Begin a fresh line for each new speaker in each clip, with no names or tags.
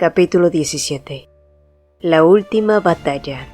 Capítulo 17. La última batalla.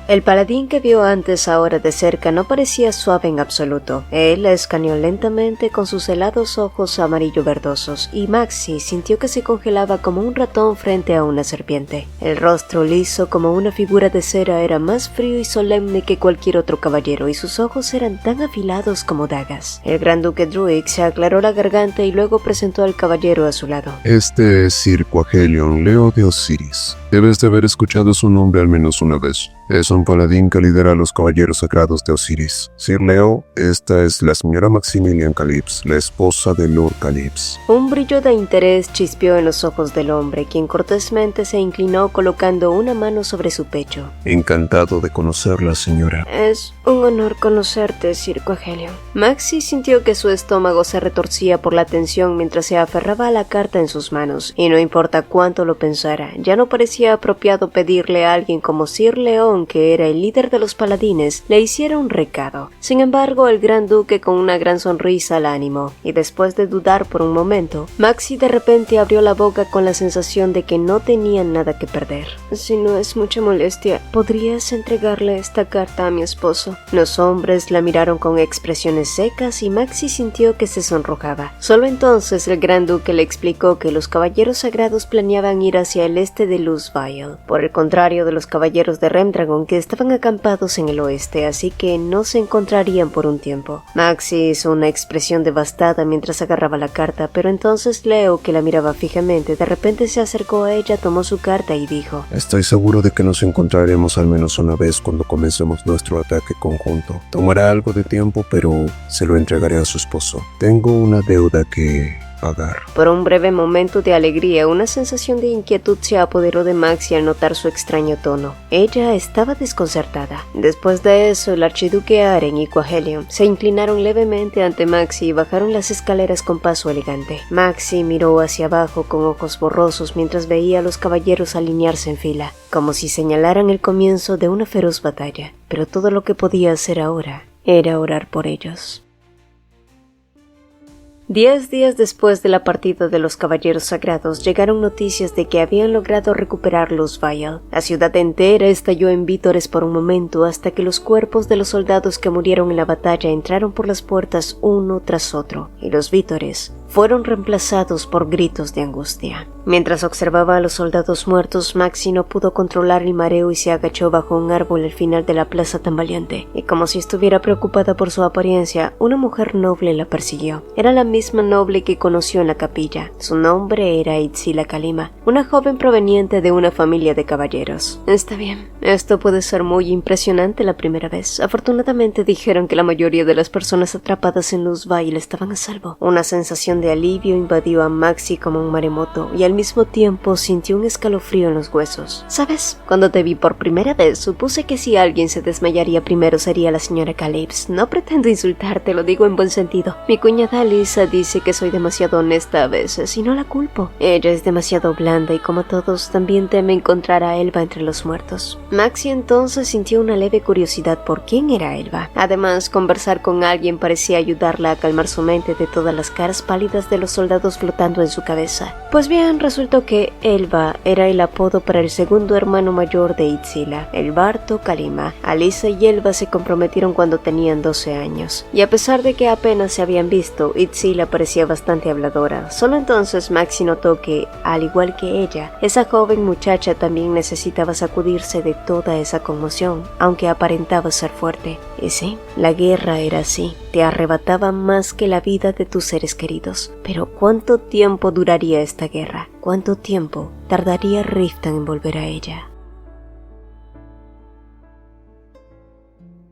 El paladín que vio antes ahora de cerca no parecía suave en absoluto. Él la escaneó lentamente con sus helados ojos amarillo-verdosos, y Maxi sintió que se congelaba como un ratón frente a una serpiente. El rostro liso como una figura de cera era más frío y solemne que cualquier otro caballero, y sus ojos eran tan afilados como dagas. El gran duque Druig se aclaró la garganta y luego presentó al caballero a su lado.
Este es Sir Quaghelion, Leo de Osiris. Debes de haber escuchado su nombre al menos una vez. Es un paladín que lidera a los caballeros sagrados de Osiris. Sir Leo, esta es la señora Maximilian Calypso, la esposa de Lord Calypso.
Un brillo de interés chispeó en los ojos del hombre, quien cortésmente se inclinó colocando una mano sobre su pecho.
Encantado de conocerla, señora.
Es un honor conocerte, Sir Quaghelion. Maxi sintió que su estómago se retorcía por la tensión mientras se aferraba a la carta en sus manos, y no importa cuánto lo pensara, ya no parecía apropiado pedirle a alguien como Sir León, que era el líder de los paladines, le hiciera un recado. Sin embargo, el gran duque con una gran sonrisa la animó, y después de dudar por un momento, Maxi de repente abrió la boca con la sensación de que no tenía nada que perder. Si no es mucha molestia, ¿podrías entregarle esta carta a mi esposo? Los hombres la miraron con expresiones secas y Maxi sintió que se sonrojaba. Solo entonces el gran duque le explicó que los caballeros sagrados planeaban ir hacia el este de Luzviel, por el contrario de los caballeros de Remdragon, que estaban acampados en el oeste, así que no se encontrarían por un tiempo. Maxi hizo una expresión devastada mientras agarraba la carta, pero entonces Leo, que la miraba fijamente, de repente se acercó a ella, tomó su carta y dijo:
Estoy seguro de que nos encontraremos al menos una vez cuando comencemos nuestro ataque conjunto. Tomará algo de tiempo, pero se lo entregaré a su esposo. Tengo una deuda que pagar.
Por un breve momento de alegría, una sensación de inquietud se apoderó de Maxi al notar su extraño tono. Ella estaba desconcertada. Después de eso, el archiduque Aren y Quaghelion se inclinaron levemente ante Maxi y bajaron las escaleras con paso elegante. Maxi miró hacia abajo con ojos borrosos mientras veía a los caballeros alinearse en fila, como si señalaran el comienzo de una feroz batalla. Pero todo lo que podía hacer ahora era orar por ellos. 10 días después de la partida de los caballeros sagrados, llegaron noticias de que habían logrado recuperar Luzviel. La ciudad entera estalló en vítores por un momento, hasta que los cuerpos de los soldados que murieron en la batalla entraron por las puertas uno tras otro, y los vítores fueron reemplazados por gritos de angustia. Mientras observaba a los soldados muertos, Maxi no pudo controlar el mareo y se agachó bajo un árbol al final de la plaza tambaleante, y como si estuviera preocupada por su apariencia, una mujer noble la persiguió. Era la misma noble que conoció en la capilla. Su nombre era Itzila Kalima, una joven proveniente de una familia de caballeros. Está bien, esto puede ser muy impresionante la primera vez. Afortunadamente dijeron que la mayoría de las personas atrapadas en Luzviel estaban a salvo. Una sensación de alivio invadió a Maxi como un maremoto, y al mismo tiempo sintió un escalofrío en los huesos. ¿Sabes? Cuando te vi por primera vez, supuse que si alguien se desmayaría primero sería la señora Calypso. No pretendo insultarte, lo digo en buen sentido. Mi cuñada Lisa dice que soy demasiado honesta a veces, y no la culpo. Ella es demasiado blanda y, como todos, también teme encontrar a Elba entre los muertos. Maxi entonces sintió una leve curiosidad por quién era Elba. Además, conversar con alguien parecía ayudarla a calmar su mente de todas las caras pálidas de los soldados flotando en su cabeza. Pues bien, resultó que Elba era el apodo para el segundo hermano mayor de Itzila, el Bardo Kalima. Alisa y Elba se comprometieron cuando tenían 12 años, y a pesar de que apenas se habían visto, Itzila parecía bastante habladora. Solo entonces Maxi notó que, al igual que ella, esa joven muchacha también necesitaba sacudirse de toda esa conmoción, aunque aparentaba ser fuerte. Y sí, la guerra era así, te arrebataba más que la vida de tus seres queridos. Pero ¿cuánto tiempo duraría esta guerra? ¿Cuánto tiempo tardaría Riften en volver a ella?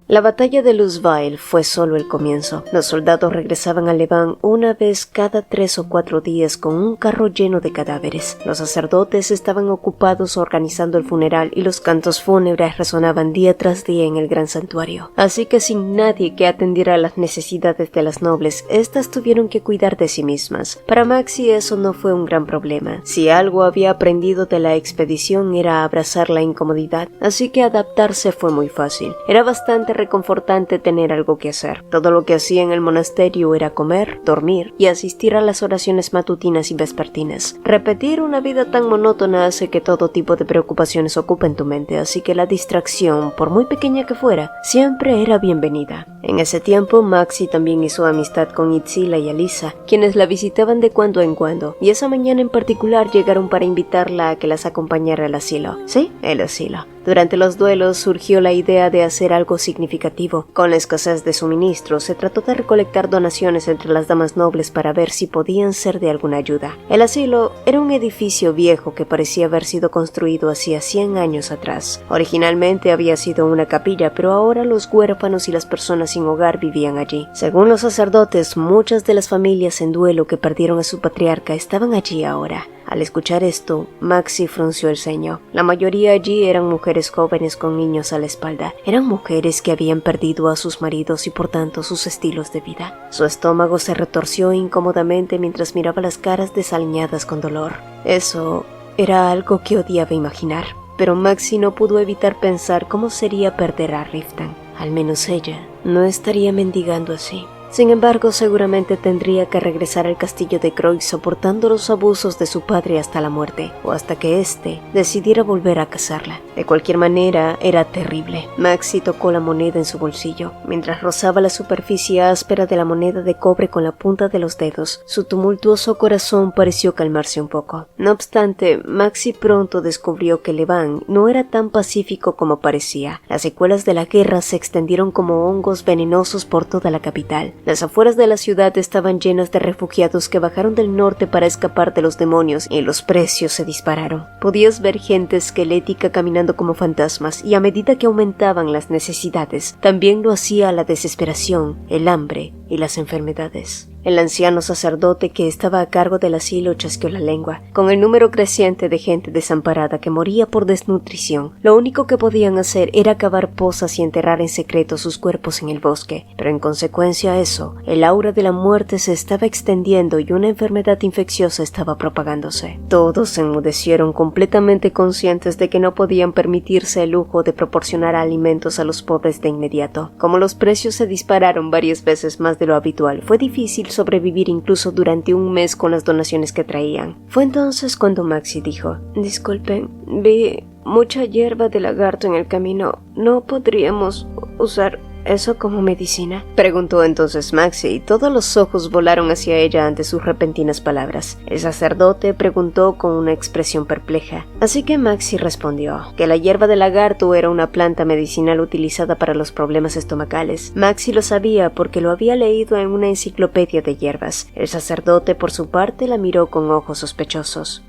La batalla de Luzviel fue solo el comienzo. Los soldados regresaban a Levant una vez cada 3 o 4 días con un carro lleno de cadáveres. Los sacerdotes estaban ocupados organizando el funeral y los cantos fúnebres resonaban día tras día en el gran santuario. Así que sin nadie que atendiera a las necesidades de las nobles, éstas tuvieron que cuidar de sí mismas. Para Maxi eso no fue un gran problema. Si algo había aprendido de la expedición era abrazar la incomodidad, así que adaptarse fue muy fácil. Era bastante reconfortante tener algo que hacer. Todo lo que hacía en el monasterio era comer, dormir y asistir a las oraciones matutinas y vespertinas. Repetir una vida tan monótona hace que todo tipo de preocupaciones ocupen tu mente, así que la distracción, por muy pequeña que fuera, siempre era bienvenida. En ese tiempo, Maxi también hizo amistad con Itzila y Alisa, quienes la visitaban de cuando en cuando, y esa mañana en particular llegaron para invitarla a que las acompañara al asilo. Sí, el asilo. Durante los duelos surgió la idea de hacer algo significativo. Con la escasez de suministros, se trató de recolectar donaciones entre las damas nobles para ver si podían ser de alguna ayuda. El asilo era un edificio viejo que parecía haber sido construido hacía 100 años atrás. Originalmente había sido una capilla, pero ahora los huérfanos y las personas sin hogar vivían allí. Según los sacerdotes, muchas de las familias en duelo que perdieron a su patriarca estaban allí ahora. Al escuchar esto, Maxi frunció el ceño. La mayoría allí eran mujeres jóvenes con niños a la espalda. Eran mujeres que habían perdido a sus maridos y por tanto sus estilos de vida. Su estómago se retorció incómodamente mientras miraba las caras desaliñadas con dolor. Eso era algo que odiaba imaginar. Pero Maxi no pudo evitar pensar cómo sería perder a Riften. Al menos ella no estaría mendigando así. Sin embargo, seguramente tendría que regresar al castillo de Croix soportando los abusos de su padre hasta la muerte, o hasta que éste decidiera volver a casarla. De cualquier manera, era terrible. Maxi tocó la moneda en su bolsillo. Mientras rozaba la superficie áspera de la moneda de cobre con la punta de los dedos, su tumultuoso corazón pareció calmarse un poco. No obstante, Maxi pronto descubrió que Levan no era tan pacífico como parecía. Las secuelas de la guerra se extendieron como hongos venenosos por toda la capital. Las afueras de la ciudad estaban llenas de refugiados que bajaron del norte para escapar de los demonios y los precios se dispararon. Podías ver gente esquelética caminando como fantasmas y a medida que aumentaban las necesidades, también lo hacía la desesperación, el hambre y las enfermedades. El anciano sacerdote que estaba a cargo del asilo chasqueó la lengua. Con el número creciente de gente desamparada que moría por desnutrición, lo único que podían hacer era cavar pozas y enterrar en secreto sus cuerpos en el bosque. Pero en consecuencia a eso, el aura de la muerte se estaba extendiendo y una enfermedad infecciosa estaba propagándose. Todos se enmudecieron completamente conscientes de que no podían permitirse el lujo de proporcionar alimentos a los pobres de inmediato. Como los precios se dispararon varias veces más de lo habitual, fue difícil sobrevivir incluso durante un mes con las donaciones que traían. Fue entonces cuando Maxi dijo: «Disculpen, vi mucha hierba de lagarto en el camino. ¿No podríamos usar eso como medicina?», preguntó entonces Maxi, y todos los ojos volaron hacia ella ante sus repentinas palabras. El sacerdote preguntó con una expresión perpleja, así que Maxi respondió que la hierba de lagarto era una planta medicinal utilizada para los problemas estomacales. Maxi lo sabía porque lo había leído en una enciclopedia de hierbas. El sacerdote, por su parte, la miró con ojos sospechosos.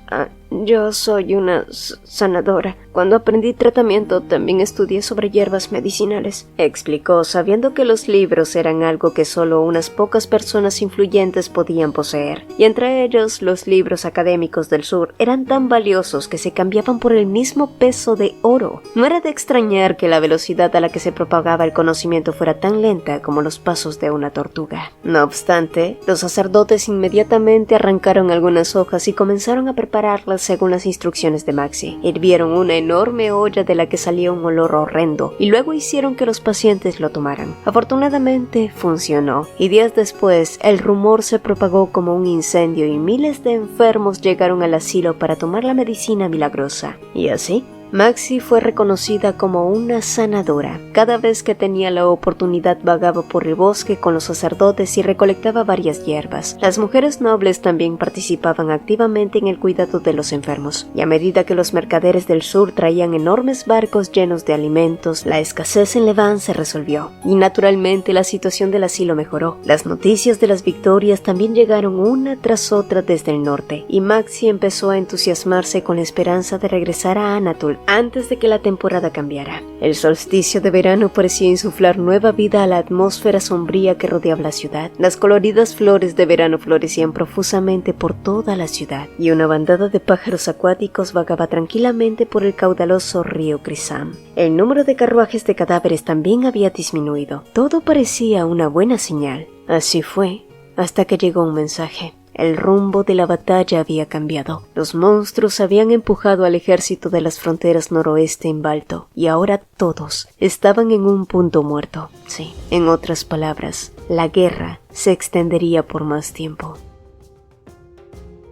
«Yo soy una sanadora. Cuando aprendí tratamiento también estudié sobre hierbas medicinales», explicó, sabiendo que los libros eran algo que solo unas pocas personas influyentes podían poseer, y entre ellos los libros académicos del sur eran tan valiosos que se cambiaban por el mismo peso de oro. No era de extrañar que la velocidad a la que se propagaba el conocimiento fuera tan lenta como los pasos de una tortuga. No obstante, los sacerdotes inmediatamente arrancaron algunas hojas y comenzaron a prepararlas según las instrucciones de Maxi. Hirvieron una enorme olla de la que salía un olor horrendo y luego hicieron que los pacientes lo tomaran. Afortunadamente funcionó, y días después el rumor se propagó como un incendio y miles de enfermos llegaron al asilo para tomar la medicina milagrosa. Y así, Maxi fue reconocida como una sanadora. Cada vez que tenía la oportunidad vagaba por el bosque con los sacerdotes y recolectaba varias hierbas. Las mujeres nobles también participaban activamente en el cuidado de los enfermos, y a medida que los mercaderes del sur traían enormes barcos llenos de alimentos, la escasez en Levan se resolvió, y naturalmente la situación del asilo mejoró. Las noticias de las victorias también llegaron una tras otra desde el norte, y Maxi empezó a entusiasmarse con la esperanza de regresar a Anatolia antes de que la temporada cambiara. El solsticio de verano parecía insuflar nueva vida a la atmósfera sombría que rodeaba la ciudad. Las coloridas flores de verano florecían profusamente por toda la ciudad, y una bandada de pájaros acuáticos vagaba tranquilamente por el caudaloso río Crisam. El número de carruajes de cadáveres también había disminuido. Todo parecía una buena señal. Así fue, hasta que llegó un mensaje. El rumbo de la batalla había cambiado. Los monstruos habían empujado al ejército de las fronteras noroeste en Balto, y ahora todos estaban en un punto muerto. Sí, en otras palabras, la guerra se extendería por más tiempo.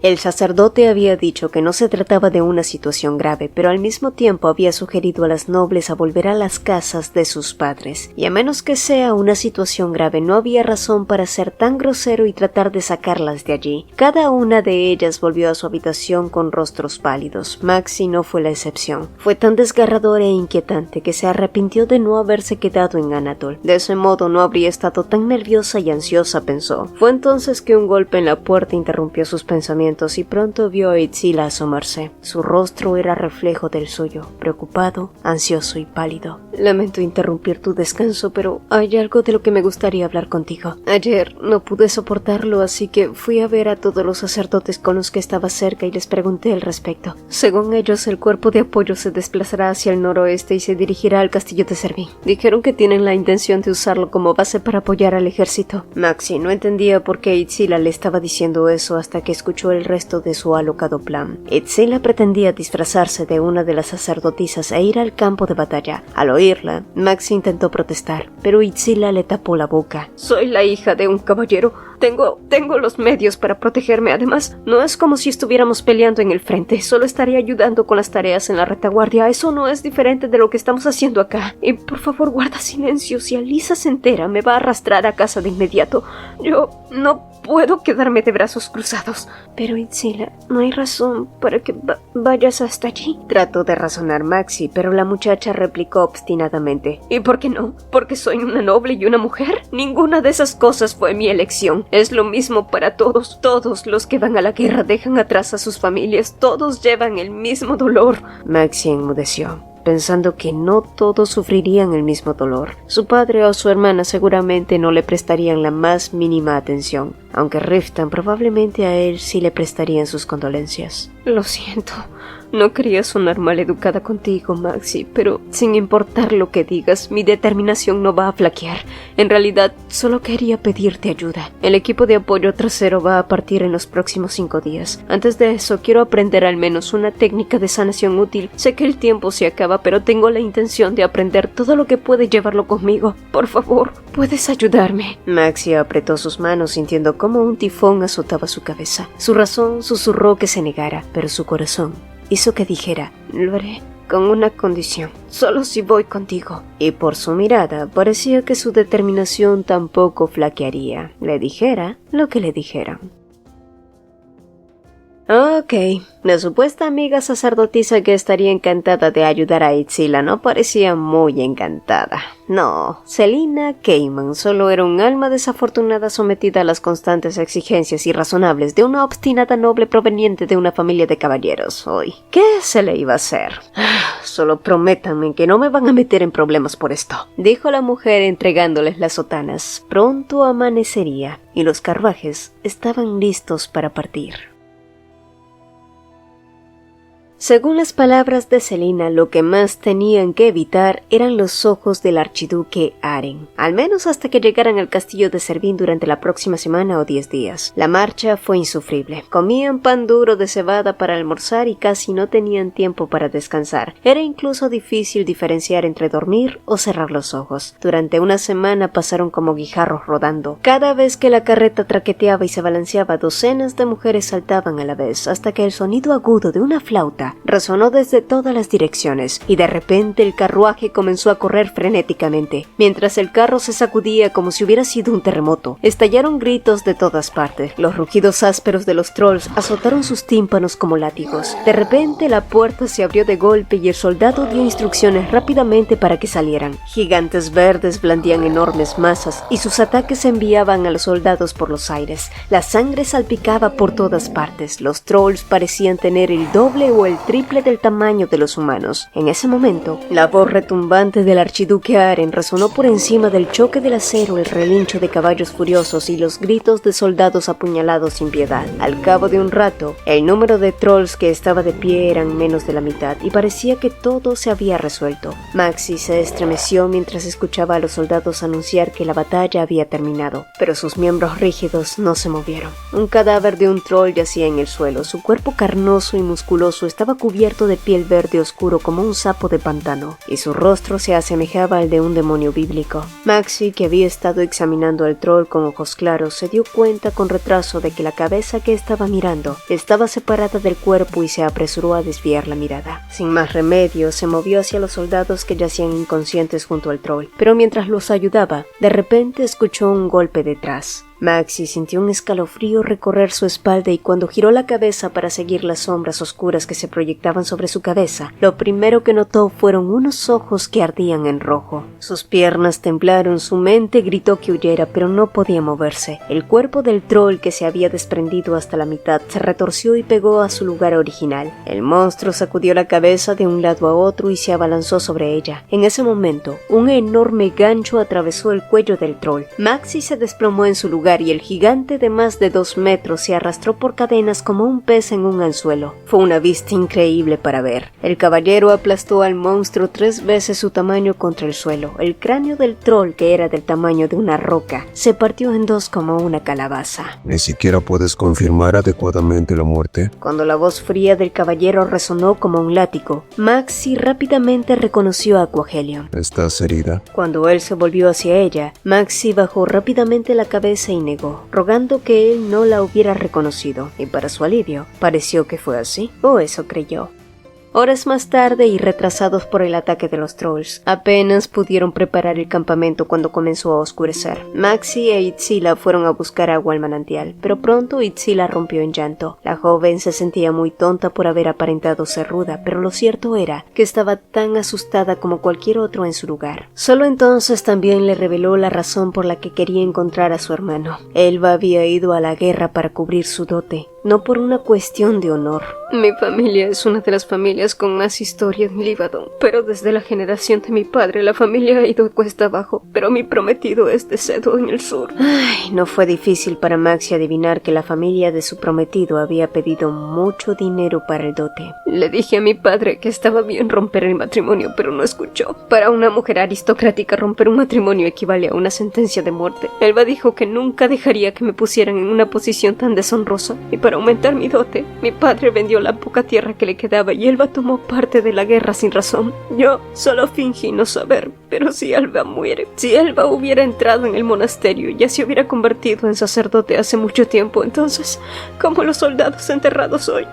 El sacerdote había dicho que no se trataba de una situación grave, pero al mismo tiempo había sugerido a las nobles a volver a las casas de sus padres, y a menos que sea una situación grave no había razón para ser tan grosero y tratar de sacarlas de allí. Cada una de ellas volvió a su habitación con rostros pálidos. Maxi no fue la excepción. Fue tan desgarrador e inquietante que se arrepintió de no haberse quedado en Anatol. De ese modo no habría estado tan nerviosa y ansiosa, pensó. Fue entonces que un golpe en la puerta interrumpió sus pensamientos y pronto vio a Itzila asomarse. Su rostro era reflejo del suyo, preocupado, ansioso y pálido. Lamento interrumpir tu descanso, pero hay algo de lo que me gustaría hablar contigo. Ayer no pude soportarlo, así que fui a ver a todos los sacerdotes con los que estaba cerca y les pregunté al respecto. Según ellos, el cuerpo de apoyo se desplazará hacia el noroeste y se dirigirá al castillo de Servín. Dijeron que tienen la intención de usarlo como base para apoyar al ejército. Maxi no entendía por qué Itzila le estaba diciendo eso hasta que escuchó el resto de su alocado plan. Itzila pretendía disfrazarse de una de las sacerdotisas e ir al campo de batalla. Al oírla, Maxi intentó protestar, pero Itzila le tapó la boca. Soy la hija de un caballero. Tengo los medios para protegerme. Además, no es como si estuviéramos peleando en el frente. Solo estaría ayudando con las tareas en la retaguardia. Eso no es diferente de lo que estamos haciendo acá. Y por favor, guarda silencio. Si Alisa se entera, me va a arrastrar a casa de inmediato. Yo no puedo quedarme de brazos cruzados. Pero Itzila, no hay razón para que vayas hasta allí. Trató de razonar Maxi, pero la muchacha replicó obstinadamente. ¿Y por qué no? ¿Porque soy una noble y una mujer? Ninguna de esas cosas fue mi elección. Es lo mismo para todos. Todos los que van a la guerra dejan atrás a sus familias. Todos llevan el mismo dolor. Maxi enmudeció, pensando que no todos sufrirían el mismo dolor. Su padre o su hermana seguramente no le prestarían la más mínima atención, aunque Riftan probablemente a él sí le prestarían sus condolencias. Lo siento. No quería sonar maleducada contigo, Maxi, pero sin importar lo que digas, mi determinación no va a flaquear. En realidad, solo quería pedirte ayuda. El equipo de apoyo trasero va a partir en los próximos 5 días. Antes de eso, quiero aprender al menos una técnica de sanación útil. Sé que el tiempo se acaba, pero tengo la intención de aprender todo lo que puede llevarlo conmigo. Por favor, ¿puedes ayudarme? Maxi apretó sus manos sintiendo cómo un tifón azotaba su cabeza. Su razón susurró que se negara, pero su corazón hizo que dijera: lo haré, con una condición, solo si voy contigo. Y por su mirada parecía que su determinación tampoco flaquearía, le dijera lo que le dijeran. Ok, la supuesta amiga sacerdotisa que estaría encantada de ayudar a Itzila no parecía muy encantada. No, Selina Cayman solo era un alma desafortunada sometida a las constantes exigencias irrazonables de una obstinada noble proveniente de una familia de caballeros. Hoy, ¿qué se le iba a hacer? Solo prométanme que no me van a meter en problemas por esto, dijo la mujer entregándoles las sotanas. Pronto amanecería y los carruajes estaban listos para partir. Según las palabras de Selina, lo que más tenían que evitar eran los ojos del archiduque Aren, al menos hasta que llegaran al castillo de Servín durante la próxima semana o 10 días. La marcha fue insufrible. Comían pan duro de cebada para almorzar y casi no tenían tiempo para descansar. Era incluso difícil diferenciar entre dormir o cerrar los ojos. Durante una semana pasaron como guijarros rodando. Cada vez que la carreta traqueteaba y se balanceaba, docenas de mujeres saltaban a la vez, hasta que el sonido agudo de una flauta resonó desde todas las direcciones, y de repente el carruaje comenzó a correr frenéticamente. Mientras el carro se sacudía como si hubiera sido un terremoto, estallaron gritos de todas partes. Los rugidos ásperos de los trolls azotaron sus tímpanos como látigos. De repente la puerta se abrió de golpe y el soldado dio instrucciones rápidamente para que salieran. Gigantes verdes blandían enormes masas y sus ataques enviaban a los soldados por los aires. La sangre salpicaba por todas partes. Los trolls parecían tener el doble o el triple del tamaño de los humanos. En ese momento, la voz retumbante del archiduque Aren resonó por encima del choque del acero, el relincho de caballos furiosos y los gritos de soldados apuñalados sin piedad. Al cabo de un rato, el número de trolls que estaba de pie eran menos de la mitad y parecía que todo se había resuelto. Maxi se estremeció mientras escuchaba a los soldados anunciar que la batalla había terminado, pero sus miembros rígidos no se movieron. Un cadáver de un troll yacía en el suelo. Su cuerpo carnoso y musculoso estaba cubierto de piel verde oscuro como un sapo de pantano, y su rostro se asemejaba al de un demonio bíblico. Maxi, que había estado examinando al troll con ojos claros, se dio cuenta con retraso de que la cabeza que estaba mirando estaba separada del cuerpo y se apresuró a desviar la mirada. Sin más remedio, se movió hacia los soldados que yacían inconscientes junto al troll, pero mientras los ayudaba, de repente escuchó un golpe detrás. Maxi sintió un escalofrío recorrer su espalda y cuando giró la cabeza para seguir las sombras oscuras que se proyectaban sobre su cabeza, lo primero que notó fueron unos ojos que ardían en rojo. Sus piernas temblaron, su mente gritó que huyera, pero no podía moverse. El cuerpo del troll, que se había desprendido hasta la mitad, se retorció y pegó a su lugar original. El monstruo sacudió la cabeza de un lado a otro y se abalanzó sobre ella. En ese momento, un enorme gancho atravesó el cuello del troll. Maxi se desplomó en su lugar y el gigante de más de 2 metros se arrastró por cadenas como un pez en un anzuelo. Fue una vista increíble para ver. El caballero aplastó al monstruo 3 veces su tamaño contra el suelo. El cráneo del troll, que era del tamaño de una roca, se partió en 2 como una calabaza.
¿Ni siquiera puedes confirmar adecuadamente la muerte?
Cuando la voz fría del caballero resonó como un látigo, Maxi rápidamente reconoció a Quaghelion.
¿Estás herida?
Cuando él se volvió hacia ella, Maxi bajó rápidamente la cabeza y negó, rogando que él no la hubiera reconocido, y para su alivio, pareció que fue así, o eso creyó. Horas más tarde y retrasados por el ataque de los trolls, apenas pudieron preparar el campamento cuando comenzó a oscurecer. Maxi e Itzila fueron a buscar agua al manantial, pero pronto Itzila rompió en llanto. La joven se sentía muy tonta por haber aparentado ser ruda, pero lo cierto era que estaba tan asustada como cualquier otro en su lugar. Solo entonces también le reveló la razón por la que quería encontrar a su hermano. Elba había ido a la guerra para cubrir su dote, no por una cuestión de honor. Mi familia es una de las familias con más historia en Líbadon, pero desde la generación de mi padre la familia ha ido cuesta abajo, pero mi prometido es de Sedo en el sur. Ay, no fue difícil para Maxi adivinar que la familia de su prometido había pedido mucho dinero para el dote. Le dije a mi padre que estaba bien romper el matrimonio, pero no escuchó. Para una mujer aristocrática romper un matrimonio equivale a una sentencia de muerte. Elba dijo que nunca dejaría que me pusieran en una posición tan deshonrosa, y para aumentar mi dote, mi padre vendió la poca tierra que le quedaba y Elba tomó parte de la guerra sin razón. Yo solo fingí no saber, pero si Elba muere, si Elba hubiera entrado en el monasterio, ya se hubiera convertido en sacerdote hace mucho tiempo, entonces, como los soldados enterrados hoy,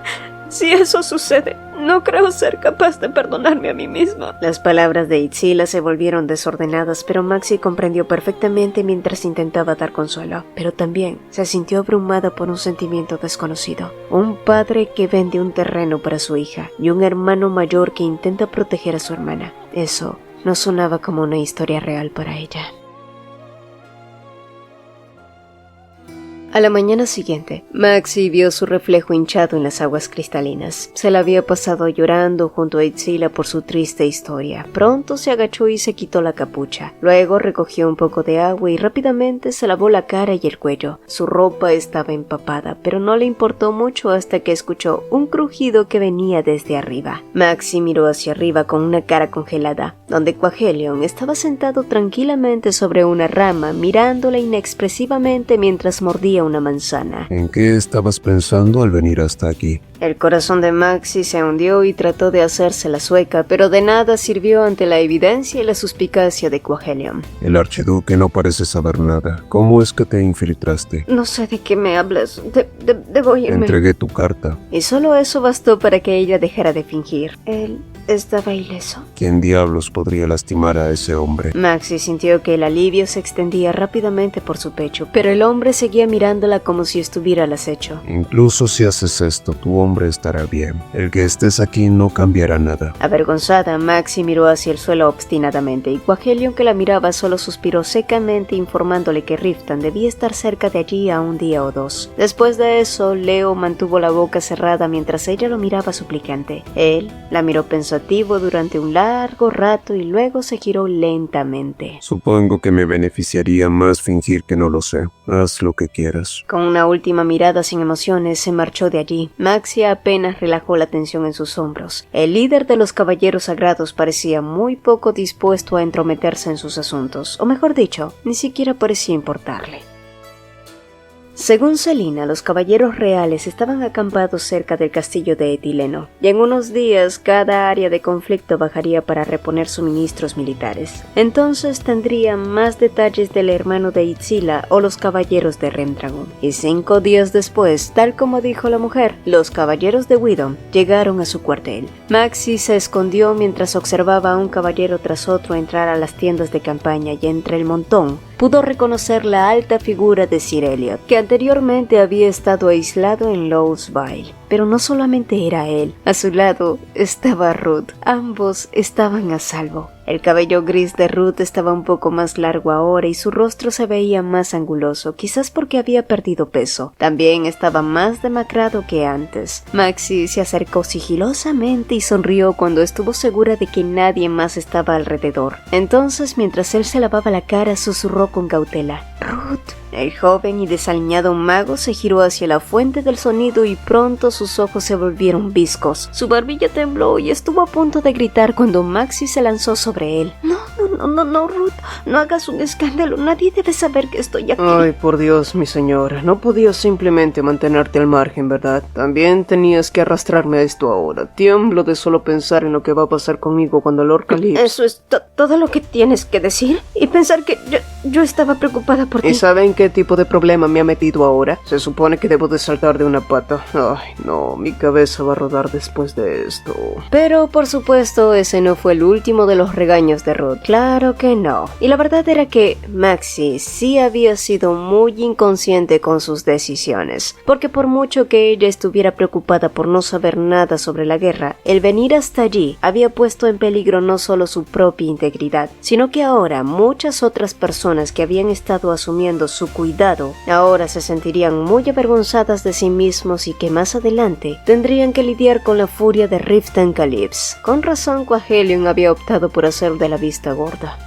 si eso sucede, no creo ser capaz de perdonarme a mí misma. Las palabras de Itzila se volvieron desordenadas, pero Maxi comprendió perfectamente mientras intentaba dar consuelo. Pero también se sintió abrumada por un sentimiento desconocido. Un padre que vende un terreno para su hija y un hermano mayor que intenta proteger a su hermana. Eso no sonaba como una historia real para ella. A la mañana siguiente, Maxi vio su reflejo hinchado en las aguas cristalinas. Se la había pasado llorando junto a Itzila por su triste historia. Pronto se agachó y se quitó la capucha. Luego recogió un poco de agua y rápidamente se lavó la cara y el cuello. Su ropa estaba empapada, pero no le importó mucho hasta que escuchó un crujido que venía desde arriba. Maxi miró hacia arriba con una cara congelada, donde Quaghelion estaba sentado tranquilamente sobre una rama, mirándola inexpresivamente mientras mordía una manzana.
¿En qué estabas pensando al venir hasta aquí?
El corazón de Maxi se hundió y trató de hacerse la sueca, pero de nada sirvió ante la evidencia y la suspicacia de Quaghelion.
El archiduque no parece saber nada. ¿Cómo es que te infiltraste?
No sé de qué me hablas. Debo irme.
Entregué tu carta.
Y solo eso bastó para que ella dejara de fingir. estaba ileso.
¿Quién diablos podría lastimar a ese hombre?
Maxi sintió que el alivio se extendía rápidamente por su pecho, pero el hombre seguía mirándola como si estuviera al acecho.
Incluso si haces esto, tu hombre estará bien. El que estés aquí no cambiará nada.
Avergonzada, Maxi miró hacia el suelo obstinadamente y Quaghelion, que la miraba, solo suspiró secamente informándole que Riften debía estar cerca de allí a un día o dos. Después de eso, Leo mantuvo la boca cerrada mientras ella lo miraba suplicante. Él la miró pensativo durante un largo rato y luego se giró lentamente.
Supongo que me beneficiaría más fingir que no lo sé. Haz lo que quieras.
Con una última mirada sin emociones, se marchó de allí. Maxi apenas relajó la tensión en sus hombros. El líder de los caballeros sagrados parecía muy poco dispuesto a entrometerse en sus asuntos, o mejor dicho, ni siquiera parecía importarle. Según Selina, los caballeros reales estaban acampados cerca del castillo de Etileno, y en unos días cada área de conflicto bajaría para reponer suministros militares. Entonces tendrían más detalles del hermano de Itzila o los caballeros de Remdragon. Y 5 días después, tal como dijo la mujer, los caballeros de Widom llegaron a su cuartel. Maxi se escondió mientras observaba a un caballero tras otro entrar a las tiendas de campaña, y entre el montón pudo reconocer la alta figura de Sir Eliot, que anteriormente había estado aislado en Loughsville. Pero no solamente era él, a su lado estaba Ruth. Ambos estaban a salvo. El cabello gris de Ruth estaba un poco más largo ahora y su rostro se veía más anguloso, quizás porque había perdido peso. También estaba más demacrado que antes. Maxi se acercó sigilosamente y sonrió cuando estuvo segura de que nadie más estaba alrededor. Entonces, mientras él se lavaba la cara, susurró con cautela: «Ruth». El joven y desaliñado mago se giró hacia la fuente del sonido y pronto sus ojos se volvieron viscos. Su barbilla tembló y estuvo a punto de gritar cuando Maxi se lanzó sobre él. No, Ruth, no hagas un escándalo, nadie debe saber que estoy aquí.
Ay, por Dios, mi señora, no podías simplemente mantenerte al margen, ¿verdad? También tenías que arrastrarme a esto ahora. Tiemblo de solo pensar en lo que va a pasar conmigo cuando Lord Calypso...
¿Eso es todo lo que tienes que decir? Y pensar que yo estaba preocupada por ti.
¿Y saben qué tipo de problema me ha metido ahora? Se supone que debo de saltar de una pata. Ay, no, mi cabeza va a rodar después de esto.
Pero, por supuesto, ese no fue el último de los regaños de Ruth. Claro que no. Y la verdad era que Maxi sí había sido muy inconsciente con sus decisiones, porque por mucho que ella estuviera preocupada por no saber nada sobre la guerra, el venir hasta allí había puesto en peligro no solo su propia integridad, sino que ahora muchas otras personas que habían estado asumiendo su cuidado ahora se sentirían muy avergonzadas de sí mismos y que más adelante tendrían que lidiar con la furia de Riften Calypso. Con razón, Quaghelion había optado por hacer de la vista gorda.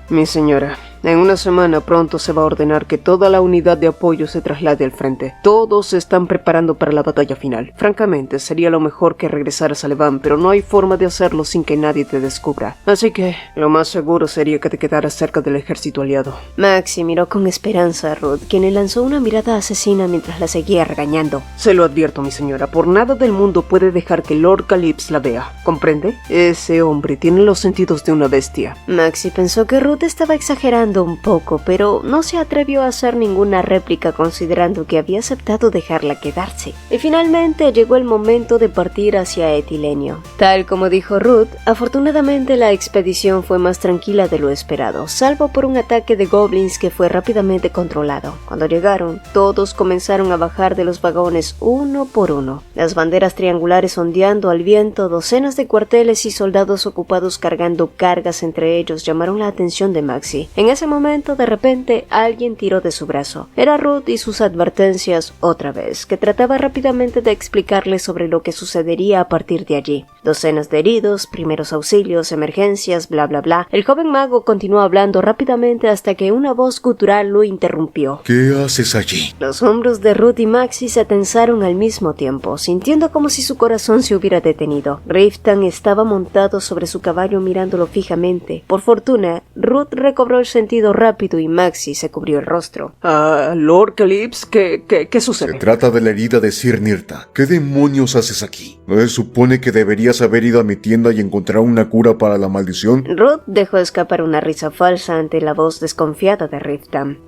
Mi señora, en una semana pronto se va a ordenar que toda la unidad de apoyo se traslade al frente. Todos se están preparando para la batalla final. Francamente, sería lo mejor que regresaras a Levant, pero no hay forma de hacerlo sin que nadie te descubra. Así que, lo más seguro sería que te quedaras cerca del ejército aliado.
Maxi miró con esperanza a Ruth, quien le lanzó una mirada asesina mientras la seguía regañando.
Se lo advierto, mi señora, por nada del mundo puede dejar que Lord Calypso la vea. ¿Comprende? Ese hombre tiene los sentidos de una bestia.
Maxi pensó que Ruth estaba exagerando un poco, pero no se atrevió a hacer ninguna réplica considerando que había aceptado dejarla quedarse. Y finalmente llegó el momento de partir hacia Etilenio. Tal como dijo Ruth, afortunadamente la expedición fue más tranquila de lo esperado, salvo por un ataque de goblins que fue rápidamente controlado. Cuando llegaron, todos comenzaron a bajar de los vagones uno por uno. Las banderas triangulares ondeando al viento, docenas de cuarteles y soldados ocupados cargando cargas entre ellos llamaron la atención de Maxi. En ese momento, de repente, alguien tiró de su brazo. Era Ruth y sus advertencias otra vez, que trataba rápidamente de explicarle sobre lo que sucedería a partir de allí. Docenas de heridos, primeros auxilios, emergencias, bla bla bla. El joven mago continuó hablando rápidamente hasta que una voz gutural lo interrumpió.
¿Qué haces allí?
Los hombros de Ruth y Maxi se tensaron al mismo tiempo, sintiendo como si su corazón se hubiera detenido. Riften estaba montado sobre su caballo mirándolo fijamente. Por fortuna, Ruth recobró el sentido rápido y Maxi se cubrió el rostro.
Lord Calypso, ¿qué sucede?
Se trata de la herida de Sir Nirta. ¿Qué demonios haces aquí? ¿No se supone que deberías podrías haber ido a mi tienda y encontrar una cura para la maldición?
Ruth dejó escapar una risa falsa ante la voz desconfiada de Riftan.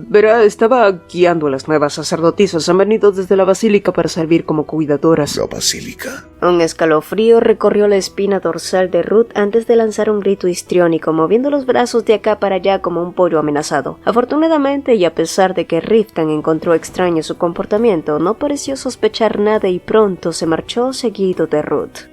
Verá, estaba guiando a las nuevas sacerdotisas. Han venido desde la basílica para servir como cuidadoras.
La basílica.
Un escalofrío recorrió la espina dorsal de Ruth antes de lanzar un grito histriónico, moviendo los brazos de acá para allá como un pollo amenazado. Afortunadamente, y a pesar de que Riftan encontró extraño su comportamiento, no pareció sospechar nada y pronto se marchó seguido de Ruth.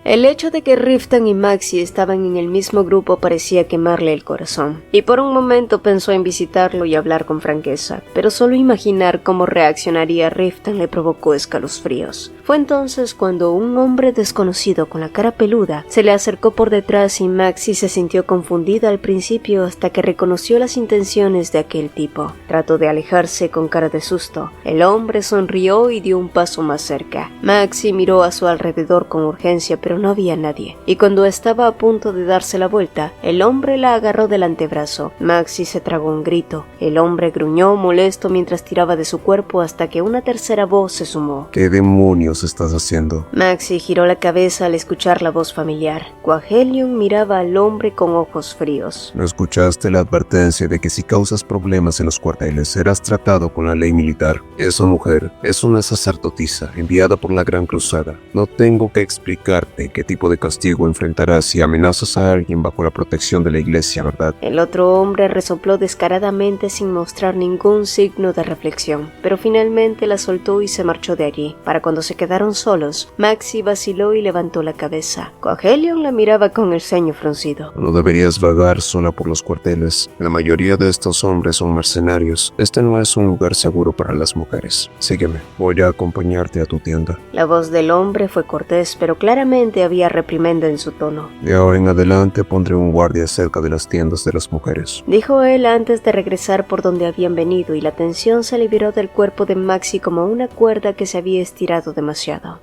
El hecho de que Riftan y Maxie estaban en el mismo grupo parecía quemarle el corazón, y por un momento pensó en visitarlo y hablar con franqueza, pero solo imaginar cómo reaccionaría Riftan le provocó escalofríos. Fue entonces cuando un hombre desconocido con la cara peluda se le acercó por detrás y Maxie se sintió confundida al principio hasta que reconoció las intenciones de aquel tipo. Trató de alejarse con cara de susto. El hombre sonrió y dio un paso más cerca. Maxie miró a su alrededor con urgencia, pero no había nadie, y cuando estaba a punto de darse la vuelta, el hombre la agarró del antebrazo. Maxie se tragó un grito. El hombre gruñó molesto mientras tiraba de su cuerpo hasta que una tercera voz se sumó.
¿Qué demonios estás haciendo?
Maxie giró la cabeza al escuchar la voz familiar. Quaghelion miraba al hombre con ojos fríos.
¿No escuchaste la advertencia de que si causas problemas en los cuarteles serás tratado con la ley militar? Esa mujer es una sacerdotisa enviada por la Gran Cruzada. No tengo que explicarte qué tipo de castigo enfrentarás si amenazas a alguien bajo la protección de la iglesia, ¿verdad?
El otro hombre resopló descaradamente sin mostrar ningún signo de reflexión, pero finalmente la soltó y se marchó de allí. Para cuando se quedaron solos, Maxie vaciló y levantó la cabeza. Quaghelion la miraba con el ceño fruncido.
No deberías vagar sola por los cuarteles. La mayoría de estos hombres son mercenarios. Este no es un lugar seguro para las mujeres. Sígueme. Voy a acompañarte a tu tienda.
La voz del hombre fue cortés, pero claramente había reprimenda en su tono.
De ahora en adelante pondré un guardia cerca de las tiendas de las mujeres,
dijo él antes de regresar por donde habían venido, y la tensión se liberó del cuerpo de Maxie como una cuerda que se había estirado demasiado.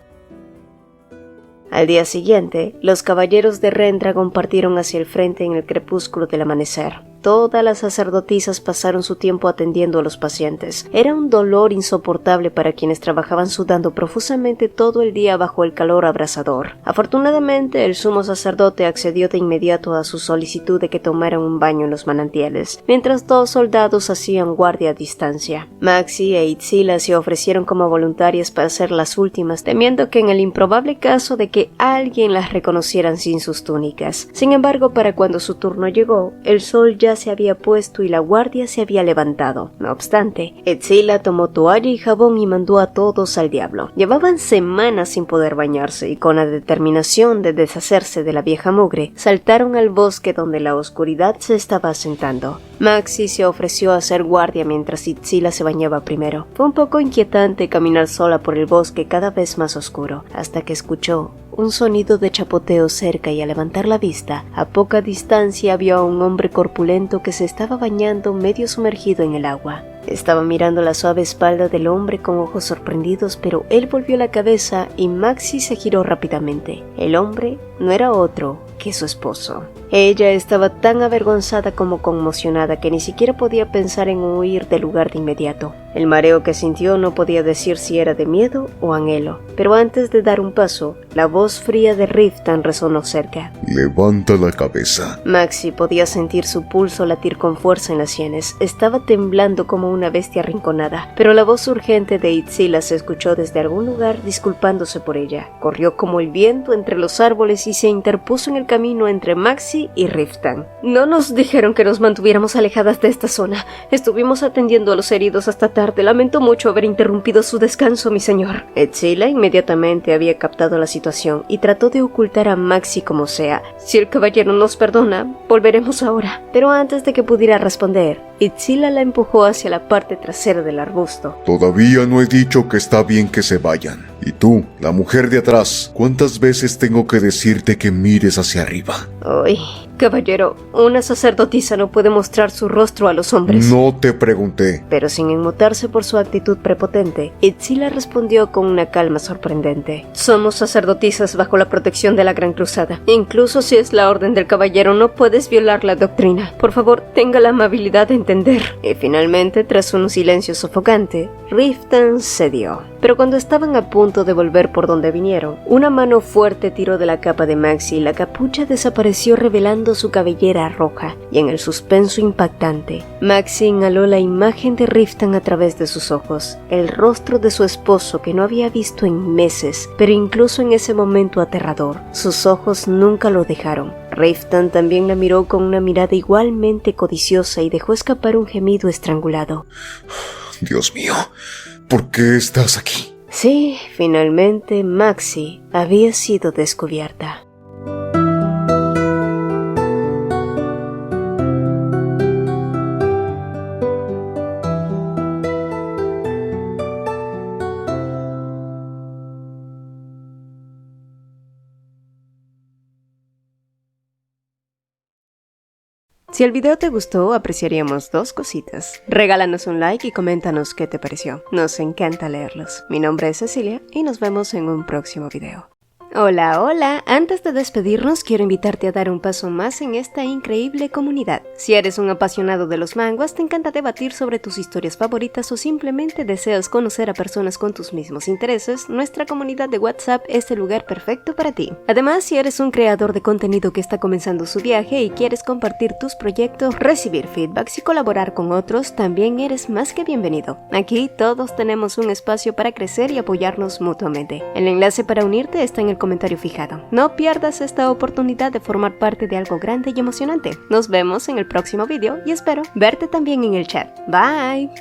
Al día siguiente, los caballeros de Rendragon partieron hacia el frente en el crepúsculo del amanecer. Todas las sacerdotisas pasaron su tiempo atendiendo a los pacientes. Era un dolor insoportable para quienes trabajaban sudando profusamente todo el día bajo el calor abrasador. Afortunadamente, el sumo sacerdote accedió de inmediato a su solicitud de que tomaran un baño en los manantiales, mientras dos soldados hacían guardia a distancia. Maxie e Itzila se ofrecieron como voluntarias para ser las últimas, temiendo que en el improbable caso de que alguien las reconocieran sin sus túnicas. Sin embargo, para cuando su turno llegó, el sol ya se había puesto y la guardia se había levantado. No obstante, Itzila tomó toalla y jabón y mandó a todos al diablo. Llevaban semanas sin poder bañarse y con la determinación de deshacerse de la vieja mugre, saltaron al bosque donde la oscuridad se estaba asentando. Maxie se ofreció a hacer guardia mientras Itzila se bañaba primero. Fue un poco inquietante caminar sola por el bosque cada vez más oscuro, hasta que escuchó un sonido de chapoteo cerca y al levantar la vista, a poca distancia vio a un hombre corpulento que se estaba bañando medio sumergido en el agua. Estaba mirando la suave espalda del hombre con ojos sorprendidos, pero él volvió la cabeza y Maxie se giró rápidamente. El hombre no era otro que su esposo. Ella estaba tan avergonzada como conmocionada que ni siquiera podía pensar en huir del lugar de inmediato. El mareo que sintió no podía decir si era de miedo o anhelo, pero antes de dar un paso, la voz fría de Riftan resonó cerca.
Levanta la cabeza.
Maxie podía sentir su pulso latir con fuerza en las sienes. Estaba temblando como una bestia arrinconada, pero la voz urgente de Itzila se escuchó desde algún lugar disculpándose por ella. Corrió como el viento entre los árboles y se interpuso en el camino entre Maxie y Riftan. No nos dijeron que nos mantuviéramos alejadas de esta zona. Estuvimos atendiendo a los heridos hasta tarde. Lamento mucho haber interrumpido su descanso, mi señor. Itzila inmediatamente había captado la situación y trató de ocultar a Maxie como sea. Si el caballero nos perdona, volveremos ahora. Pero antes de que pudiera responder, Itzila la empujó hacia la parte trasera del arbusto.
Todavía no he dicho que está bien que se vayan. Y tú, la mujer de atrás, ¿cuántas veces tengo que decirte que mires hacia arriba?
Uy, caballero, una sacerdotisa no puede mostrar su rostro a los hombres.
No te pregunté.
Pero sin inmutarse por su actitud prepotente, Itzila respondió con una calma sorprendente. Somos sacerdotisas bajo la protección de la Gran Cruzada. Incluso si es la orden del caballero, no puedes violar la doctrina. Por favor, tenga la amabilidad de entender. Y finalmente, tras un silencio sofocante, Riftan cedió. Pero cuando estaban a punto de volver por donde vinieron, una mano fuerte tiró de la capa de Maxie y la capucha desapareció revelando su cabellera roja, y en el suspenso impactante, Maxie inhaló la imagen de Riften a través de sus ojos, el rostro de su esposo que no había visto en meses, pero incluso en ese momento aterrador, sus ojos nunca lo dejaron. Riften también la miró con una mirada igualmente codiciosa y dejó escapar un gemido estrangulado.
Dios mío, ¿por qué estás aquí?
Sí, finalmente Maxie había sido descubierta. Si el video te gustó, apreciaríamos dos cositas. Regálanos un like y coméntanos qué te pareció. Nos encanta leerlos. Mi nombre es Cecilia y nos vemos en un próximo video. Hola, hola. Antes de despedirnos, quiero invitarte a dar un paso más en esta increíble comunidad. Si eres un apasionado de los manguas, te encanta debatir sobre tus historias favoritas o simplemente deseas conocer a personas con tus mismos intereses, nuestra comunidad de WhatsApp es el lugar perfecto para ti. Además, si eres un creador de contenido que está comenzando su viaje y quieres compartir tus proyectos, recibir feedbacks y colaborar con otros, también eres más que bienvenido. Aquí todos tenemos un espacio para crecer y apoyarnos mutuamente. El enlace para unirte está en el comentario fijado. No pierdas esta oportunidad de formar parte de algo grande y emocionante. Nos vemos en el próximo video y espero verte también en el chat. Bye.